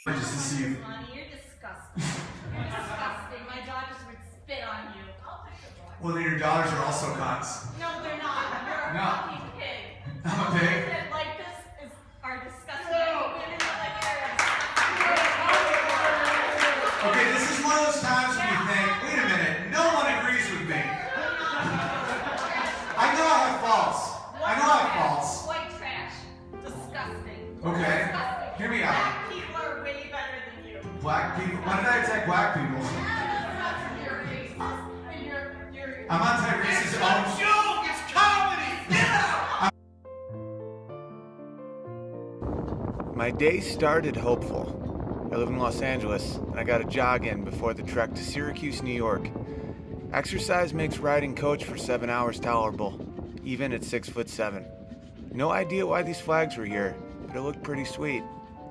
Just to see you. Money, you're disgusting. You're disgusting. My daughters would spit on you. Well, then your daughters are also cunts. No, they're not. You're a No. fucking pig. I'm a pig. Women that like this are disgusting. Women that like this are disgusting. Okay, this is one of those times when you think, wait a minute, no one agrees with me. I know I have faults. I know I have faults. White trash. Disgusting. Okay. Disgusting. Hear me out. Black people are way better than you. Black people. Why did I attack black people? You're racist. And you're I'm anti-racist. Oh, joke! It's comedy! Get out! My day started hopeful. I live in Los Angeles, and I got a jog in before the trek to Syracuse, New York. Exercise makes riding coach for 7 hours tolerable, even at 6'7". No idea why these flags were here, but it looked pretty sweet.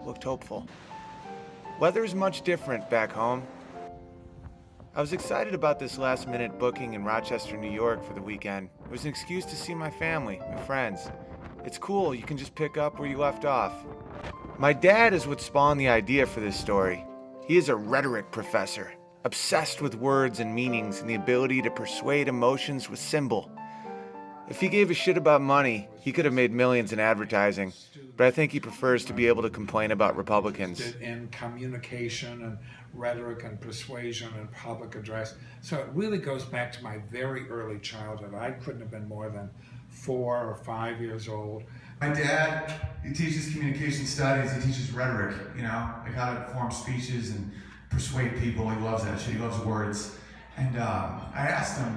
Looked hopeful. Weather is much different back home. I was excited about this last-minute booking in Rochester, New York for the weekend. It was an excuse to see my family, my friends. It's cool, you can just pick up where you left off. My dad is what spawned the idea for this story. He is a rhetoric professor, obsessed with words and meanings and the ability to persuade emotions with symbol. If he gave a shit about money, he could have made millions in advertising, but I think he prefers to be able to complain about Republicans. In communication and rhetoric and persuasion and public address. So it really goes back to my very early childhood. I couldn't have been more than 4 or 5 years old. my dad, he teaches communication studies, he teaches rhetoric, you know, like how to form speeches and persuade people. He loves that shit, he loves words. And I asked him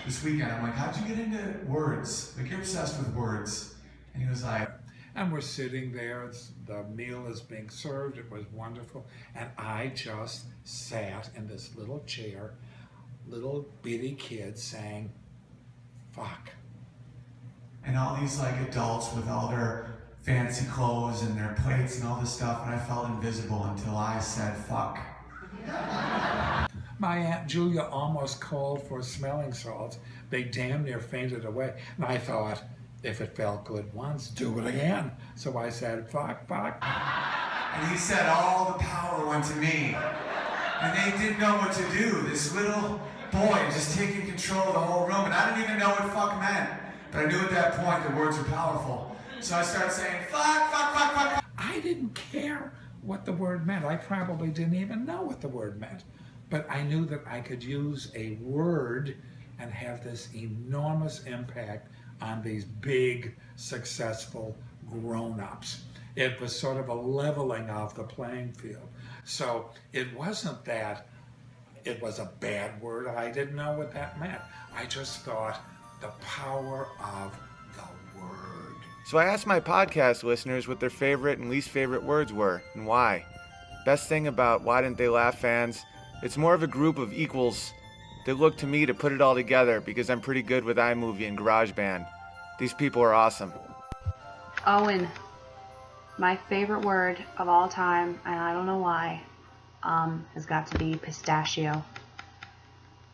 this weekend, I'm like, how'd you get into words? Like, you're obsessed with words. And he was like, And we're sitting there, the meal is being served, it was wonderful. And I just sat in this little chair, little bitty kid saying, fuck. and all these like adults with all their fancy clothes and their plates and all this stuff, and I felt invisible until I said fuck. My Aunt Julia almost called for smelling salts. They damn near fainted away. And I thought, if it felt good once, do it again. So I said, fuck, fuck. And he said all the power went to me. And they didn't know what to do. This little boy just taking control of the whole room. And I didn't even know what fuck meant. But I knew at that point the words were powerful. So I started saying, fuck, fuck, fuck, fuck. I didn't care what the word meant. I probably didn't even know what the word meant. But I knew that I could use a word and have this enormous impact on these big, successful grown-ups. It was sort of a leveling of the playing field. So it wasn't that it was a bad word. I didn't know what that meant. I just thought the power of the word. So I asked my podcast listeners what their favorite and least favorite words were and why. Best thing about Why Didn't They Laugh fans, it's more of a group of equals that look to me to put it all together because I'm pretty good with iMovie and GarageBand. These people are awesome. Owen, my favorite word of all time, and I don't know why, has got to be pistachio.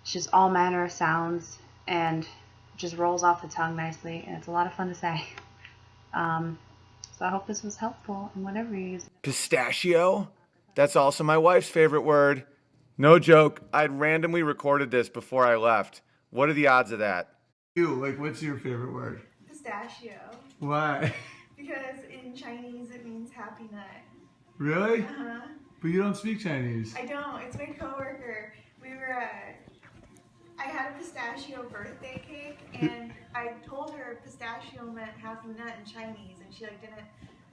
It's just all manner of sounds and just rolls off the tongue nicely, and it's a lot of fun to say. So I hope this was helpful in whatever you use. Pistachio? That's also my wife's favorite word. No joke, I'd randomly recorded this before I left. What are the odds of that? You, like, what's your favorite word? Pistachio, Why? because in Chinese it means happy nut. Really? Uh-huh. But you don't speak Chinese. I don't. It's my coworker. I had a pistachio birthday cake, and I told her pistachio meant happy nut in Chinese, and she didn't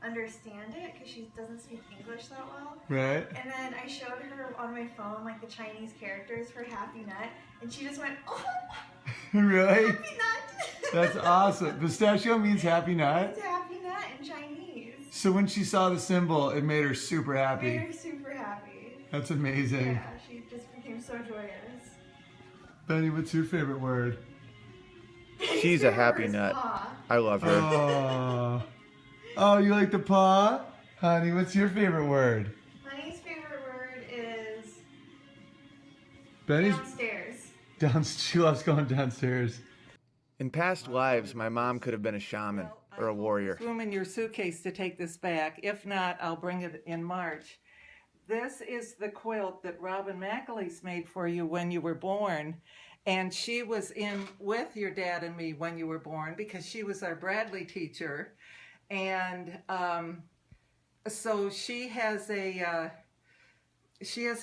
understand it because she doesn't speak English that well. Right? And then I showed her on my phone the Chinese characters for happy nut, and she just went, "Oh, Really? happy nut!" That's awesome. Pistachio means happy nut. It's happy nut in Chinese. So when she saw the symbol, it made her super Made happy. her super happy. That's amazing. Yeah, she just became so joyous. Benny, what's your favorite word? She's a happy nut. Paw. I love her. Oh. Oh, you like the paw? Honey, what's your favorite word? Honey's favorite word is Benny's downstairs. she loves going downstairs. In past lives, my mom could have been a shaman or a warrior. Room in your suitcase to take this back. If not, I'll bring it in March. This is the quilt that Robin McAleese made for you when you were born. And she was in with your dad and me when you were born because she was our Bradley teacher. And so she has a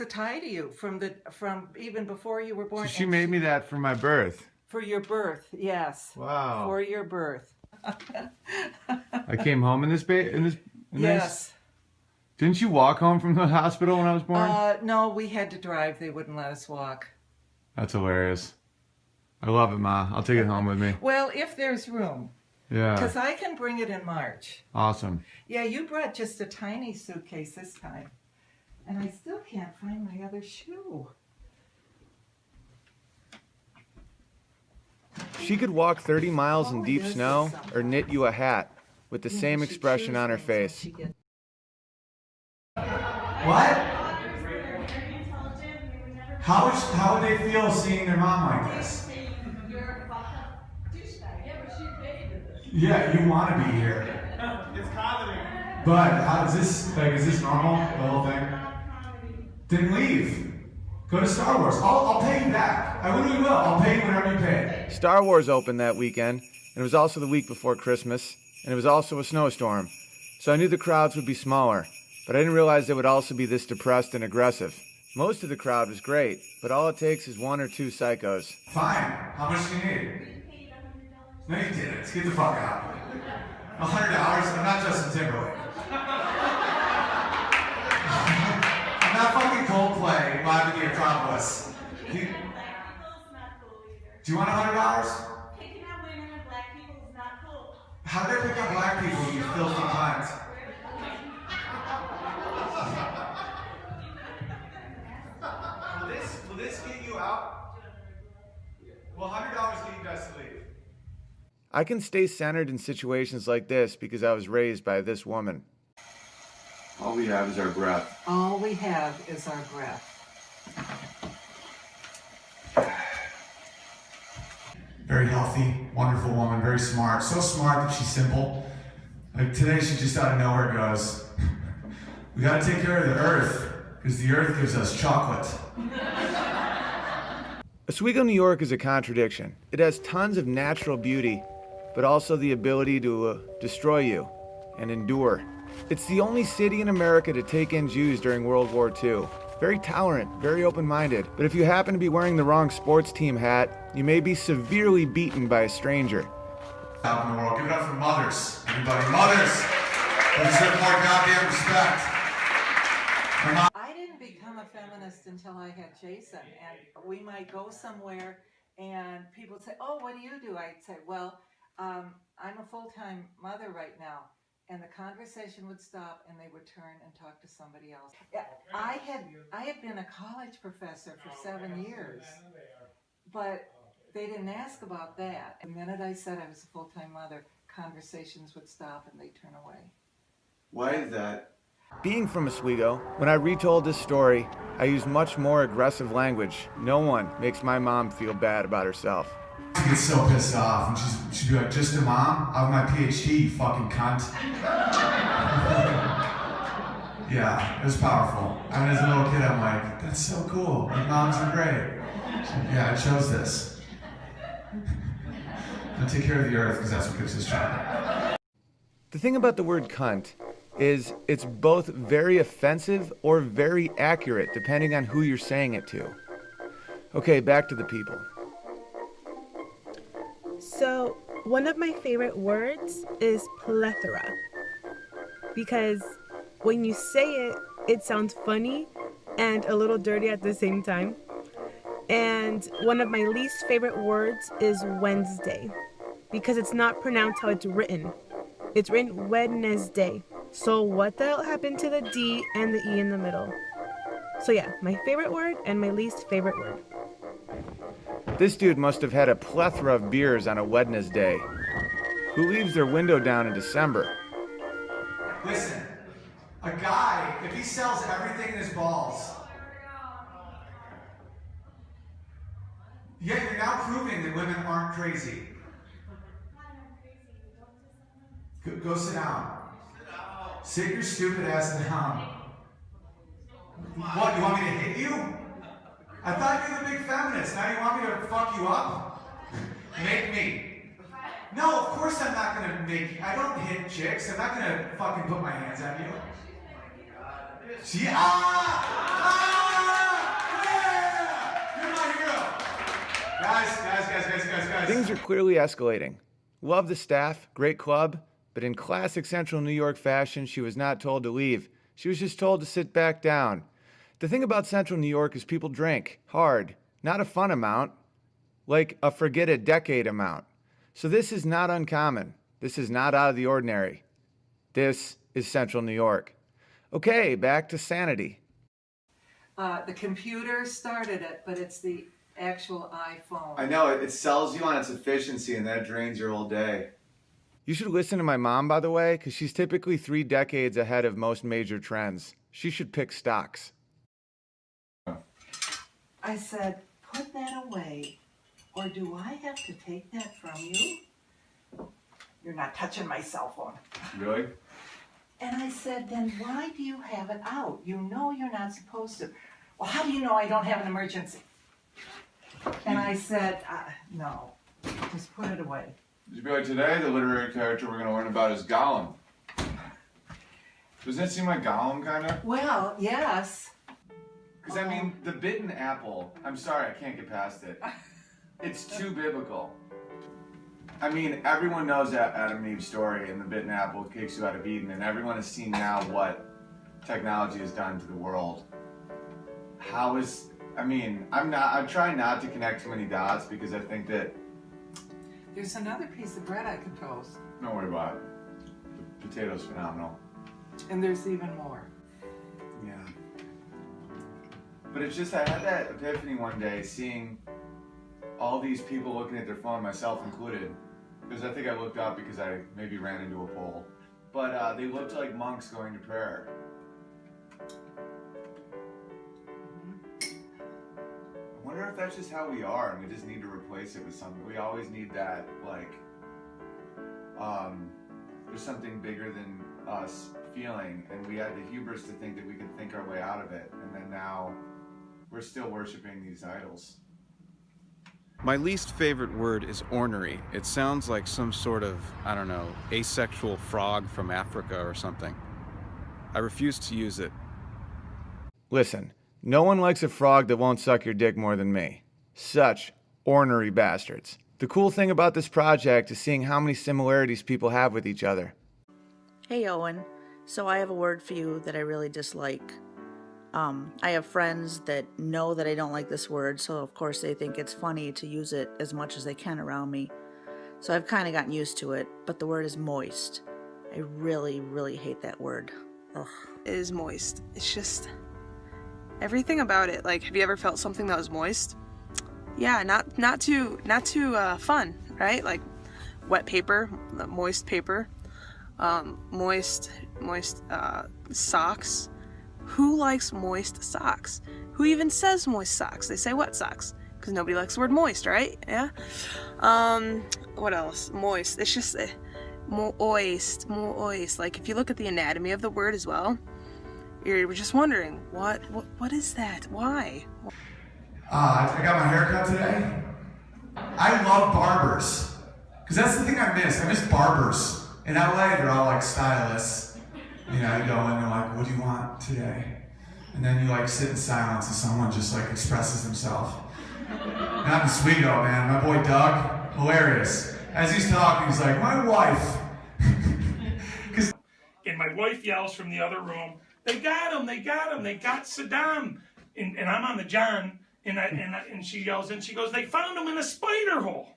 tie to you from even before you were born. So she made me that for my birth. For your birth, yes. Wow. For your birth. I came home in this Yes. Didn't you walk home from the hospital when I was born? No, we had to drive. They wouldn't let us walk. That's hilarious. I love it, Ma. I'll take it home with me. Well, if there's room. Yeah. Because I can bring it in March. Awesome. Yeah, you brought just a tiny suitcase this time. And I still can't find my other shoe. She could walk 30 miles in deep there's snow some. or knit you a hat with the same She expression chews on her things when face. she gets- What? How would they feel seeing their mom like this? Yeah, you want to be here. It's comedy. But is this normal, the whole thing? Then leave. Go to Star Wars. I'll pay you back. I literally will. I'll pay you whatever you pay. Star Wars opened that weekend, and it was also the week before Christmas, and it was also a snowstorm. So I knew the crowds would be smaller, but I didn't realize they would also be this depressed and aggressive. Most of the crowd was great, but all it takes is one or two psychos. Fine. How much do you need? No, you didn't. Get the fuck out. $100? I'm not Justin Timberlake. I'm not fucking Coldplay live in the Acropolis. Do you want $100? Picking on women and black people is not cool. How did I pick up black people, you filthy cunt? Will this get you out? Will $100 get you guys to leave? I can stay centered in situations like this because I was raised by this woman. All we have is our breath. All we have is our breath. Very healthy, wonderful woman, very smart. So smart that she's simple. Like today, she just out of nowhere goes, "We gotta take care of the earth, because the earth gives us chocolate." Oswego, New York is a contradiction. It has tons of natural beauty, but also the ability to destroy you and endure. It's the only city in America to take in Jews during World War II. Very tolerant, very open-minded. But if you happen to be wearing the wrong sports team hat, you may be severely beaten by a stranger. Out in the world, give it up for mothers, everybody. Mothers, they deserve more goddamn respect. I didn't become a feminist until I had Jason, and we might go somewhere and people would say, "Oh, what do you do?" I'd say, "Well, I'm a full-time mother right now." And the conversation would stop and they would turn and talk to somebody else. I had been a college professor for 7 years, but they didn't ask about that. The minute I said I was a full-time mother, conversations would stop and they'd turn away. Why is that? Being from Oswego, when I retold this story, I used much more aggressive language. No one makes my mom feel bad about herself. She gets so pissed off, and she'd be like, "Just a mom? I have my PhD, you fucking cunt." Yeah, it was powerful. I mean, as a little kid, I'm like, "That's so cool. Like, moms are great." Yeah, I chose this. I'll take care of the earth because that's what gives us chocolate. The thing about the word cunt is it's both very offensive or very accurate depending on who you're saying it to. Okay, back to the people. So, one of my favorite words is plethora. Because when you say it, it sounds funny and a little dirty at the same time. And one of my least favorite words is Wednesday. Because it's not pronounced how it's written. It's written Wednesday. So what the hell happened to the D and the E in the middle? So yeah, my favorite word and my least favorite word. This dude must have had a plethora of beers on a Wednesday. Who leaves their window down in December? Listen, a guy, if he sells everything in his balls, yeah, you're now proving that women aren't crazy. Go sit down. Sit your stupid ass down. What, you want me to hit you? I thought you were the big feminist. Now you want me to fuck you up? Make me. No, of course I'm not gonna make you. I don't hit chicks. I'm not gonna fucking put my hands on you. See? Yeah! You're my hero! Guys. Things are clearly escalating. Love the staff, great club, but in classic Central New York fashion, she was not told to leave. She was just told to sit back down. The thing about Central New York is people drink hard, not a fun amount, like a forget a decade amount. So this is not uncommon. This is not out of the ordinary. This is Central New York. Okay, back to sanity. The computer started it, but it's the actual iPhone. I know, it sells you on its efficiency and that drains your whole day. You should listen to my mom, by the way, because she's typically 3 decades ahead of most major trends. She should pick stocks. I said, put that away, or do I have to take that from you? You're not touching my cell phone. Really? And I said, then why do you have it out? You know you're not supposed to. Well, how do you know I don't have an emergency? And I said, no, just put it away. You'd be like, today the literary character we're going to learn about is Gollum. Doesn't it seem like Gollum, kind of? Well, yes. Because, I mean, the bitten apple, I'm sorry, I can't get past it. It's too biblical. I mean, everyone knows that Adam and Eve story and the bitten apple kicks you out of Eden, and everyone has seen now what technology has done to the world. I'm trying not to connect too many dots because I think that... There's another piece of bread I could toast. Don't worry about it. The potato's phenomenal. And there's even more. Yeah. But it's just, I had that epiphany one day seeing all these people looking at their phone, myself included. Because I think I looked up because I maybe ran into a pole. But they looked like monks going to prayer. I wonder if that's just how we are and we just need to replace it with something. We always need that, like, there's something bigger than us feeling, and we had the hubris to think that we could think our way out of it, and then now we're still worshiping these idols. My least favorite word is ornery. It sounds like some sort of, I don't know, asexual frog from Africa or something. I refuse to use it. Listen, no one likes a frog that won't suck your dick more than me. Such ornery bastards. The cool thing about this project is seeing how many similarities people have with each other. Hey Owen, so I have a word for you that I really dislike. I have friends that know that I don't like this word, so of course they think it's funny to use it as much as they can around me. So I've kind of gotten used to it, but the word is moist. I really, really hate that word. Ugh. It is moist. It's just everything about it. Like, have you ever felt something that was moist? Yeah, not too fun, right? Like wet paper, moist paper, moist socks. Who likes moist socks? Who even says moist socks? They say wet socks because nobody likes the word moist, right? Yeah. What else? Moist. It's just moist. Like if you look at the anatomy of the word as well, you're just wondering what is that? Why? I got my hair cut today. I love barbers. Because that's the thing I miss. I miss barbers. In LA, they're all like stylists. You know, you go in and they're like, what do you want today? And then you like sit in silence and someone just like expresses themselves. Not in Oswego, man. My boy Doug, hilarious. As he's talking, he's like, my wife. And my wife yells from the other room, they got him, they got Saddam. And I'm on the John, and she yells, and she goes, they found him in a spider hole,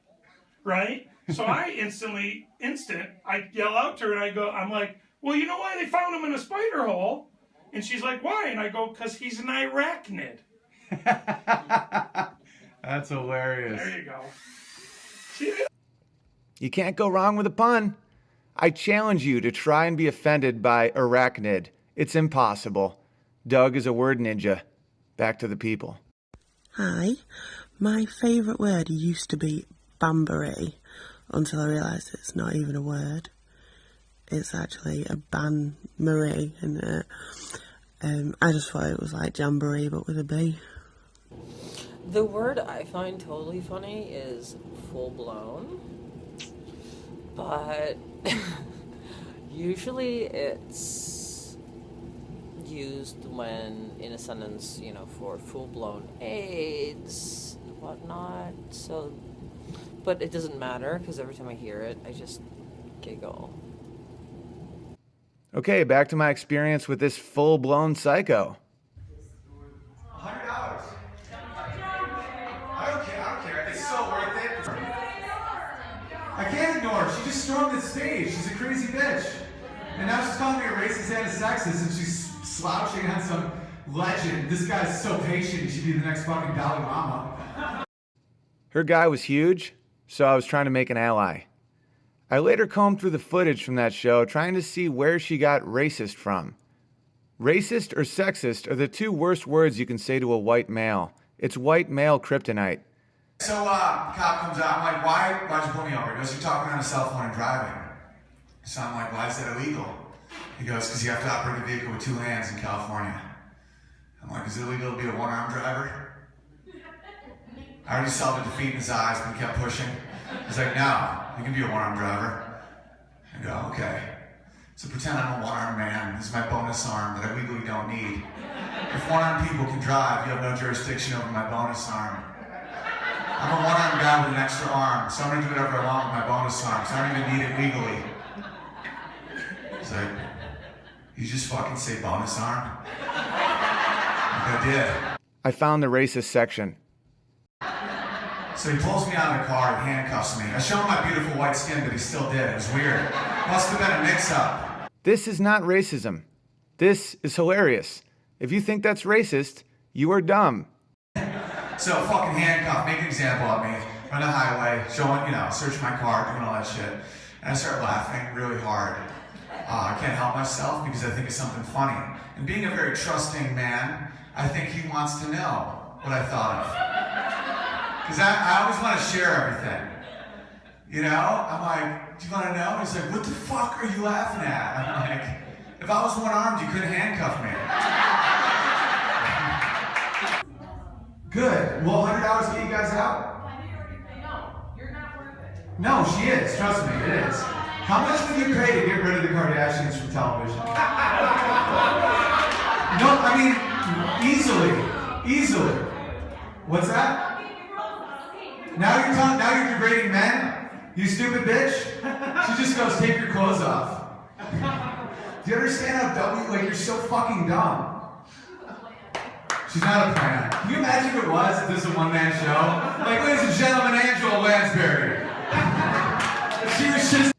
right? So I I yell out to her, and I'm like, well, you know why they found him in a spider hole? And she's like, why? And I go, because he's an arachnid. That's hilarious. There you go. You can't go wrong with a pun. I challenge you to try and be offended by arachnid. It's impossible. Doug is a word ninja. Back to the people. Hi. My favourite word used to be Banbury until I realised it's not even a word. It's actually a Ban-Marie, and I just thought it was like jamboree but with a B. The word I find totally funny is full blown, but usually it's used when in a sentence, you know, for full blown AIDS and whatnot. So, but it doesn't matter because every time I hear it, I just giggle. Okay, back to my experience with this full-blown psycho. $100. I don't care. It's so worth it. I can't ignore her. She just stormed the stage. She's a crazy bitch. And now she's calling me a racist and a sexist, and she's slouching on some legend. This guy's so patient, he should be the next fucking Dalai Lama. Her guy was huge, so I was trying to make an ally. I later combed through the footage from that show, trying to see where she got racist from. Racist or sexist are the two worst words you can say to a white male. It's white male kryptonite. So, cop comes out. I'm like, why'd you pull me over? He goes, you're talking on a cell phone and driving. So I'm like, why is that illegal? He goes, because you have to operate a vehicle with two hands in California. I'm like, is it illegal to be a one-arm driver? I already saw the defeat in his eyes, but he kept pushing. He's like, no, you can be a one-arm driver. I go, okay. So pretend I'm a one-armed man. This is my bonus arm that I legally don't need. If one-armed people can drive, you have no jurisdiction over my bonus arm. I'm a one-armed guy with an extra arm, so I'm gonna do whatever I want with my bonus arm, so I don't even need it legally. He's like, you just fucking say bonus arm? Like I did. I found the racist section. So he pulls me out of the car and handcuffs me. I show him my beautiful white skin, but he still did. It was weird. Must have been a mix-up. This is not racism. This is hilarious. If you think that's racist, you are dumb. So fucking handcuff, make an example of me on the highway, showing, search my car, doing all that shit. And I start laughing really hard. I can't help myself because I think it's something funny. And being a very trusting man, I think he wants to know what I thought of. Because I always want to share everything. I'm like, do you want to know? He's like, what the fuck are you laughing at? I'm like, if I was one-armed, you couldn't handcuff me. Good. Will $100 get you guys out? No, you're not worth it. No, she is. Trust me, it is. How much would you pay to get rid of the Kardashians from television? No, I mean, easily. What's that? Now you're degrading men? You stupid bitch? She just goes, take your clothes off. Do you understand how dumb you're so fucking dumb? She's not a plant. Can you imagine if it was, if this was a one-man show? Like, ladies and gentlemen, Angela Lansbury. She was just...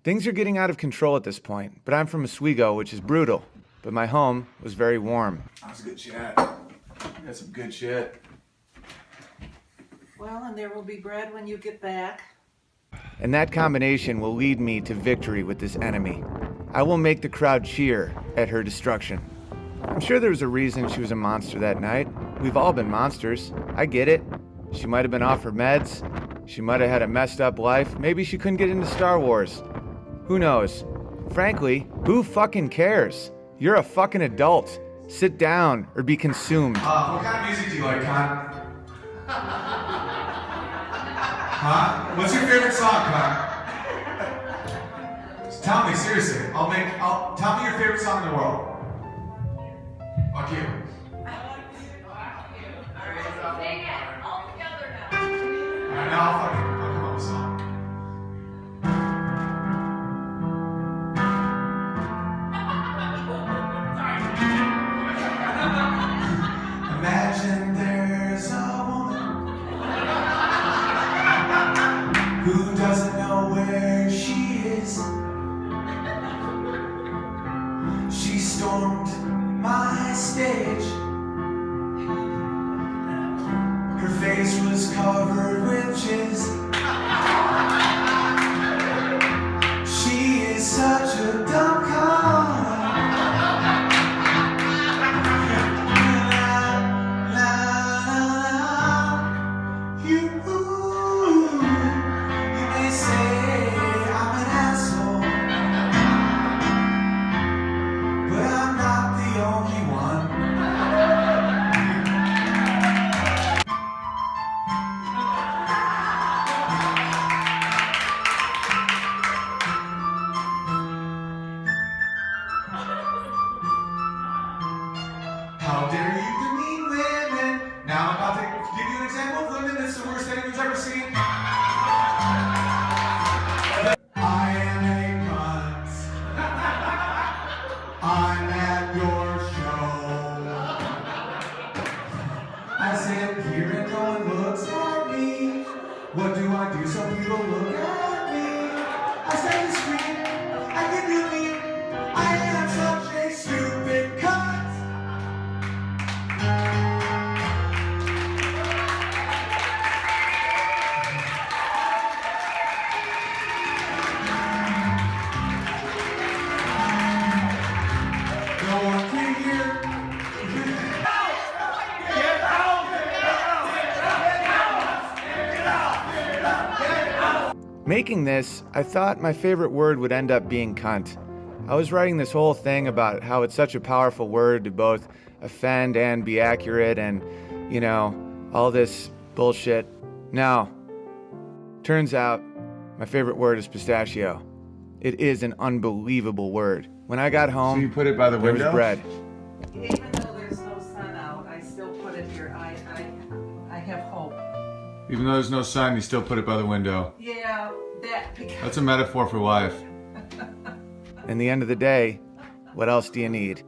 Things are getting out of control at this point, but I'm from Oswego, which is brutal. But my home was very warm. That was a good chat. You got some good shit. Well, and there will be bread when you get back. And that combination will lead me to victory with this enemy. I will make the crowd cheer at her destruction. I'm sure there was a reason she was a monster that night. We've all been monsters. I get it. She might have been off her meds. She might have had a messed up life. Maybe she couldn't get into Star Wars. Who knows? Frankly, who fucking cares? You're a fucking adult. Sit down or be consumed. What kind of music do you like, Con? Huh? What's your favorite song, Con? Tell me, seriously. Tell me your favorite song in the world. Fuck you. Sing it all together now. Alright, now I'll come up with a song. Imagine there's a woman who doesn't know where she is. She stormed my stage. Her face was covered with jizz. She is such a dumb cunt. You may say I'm an asshole, but I'm not the only one. How dare you demean women? Now I'm about to give you an example of women that's the worst thing you've ever seen. I am a cunt. I'm at your show. I sit here and no one looks at me. What do I do so people look at me? I start to scream. I get really mean. I am such a stupid cunt. No one can hear. Get out! Making this, I thought my favorite word would end up being cunt. I was writing this whole thing about how it's such a powerful word to both offend and be accurate and, you know, all this bullshit. Now, turns out my favorite word is pistachio. It is an unbelievable word. When I got home, So you put it by the there was window? bread. Even though there's no sun out, I still put it here. I have hope. Even though there's no sun, you still put it by the window. Yeah, that because That's a metaphor for life. In the end of the day, what else do you need?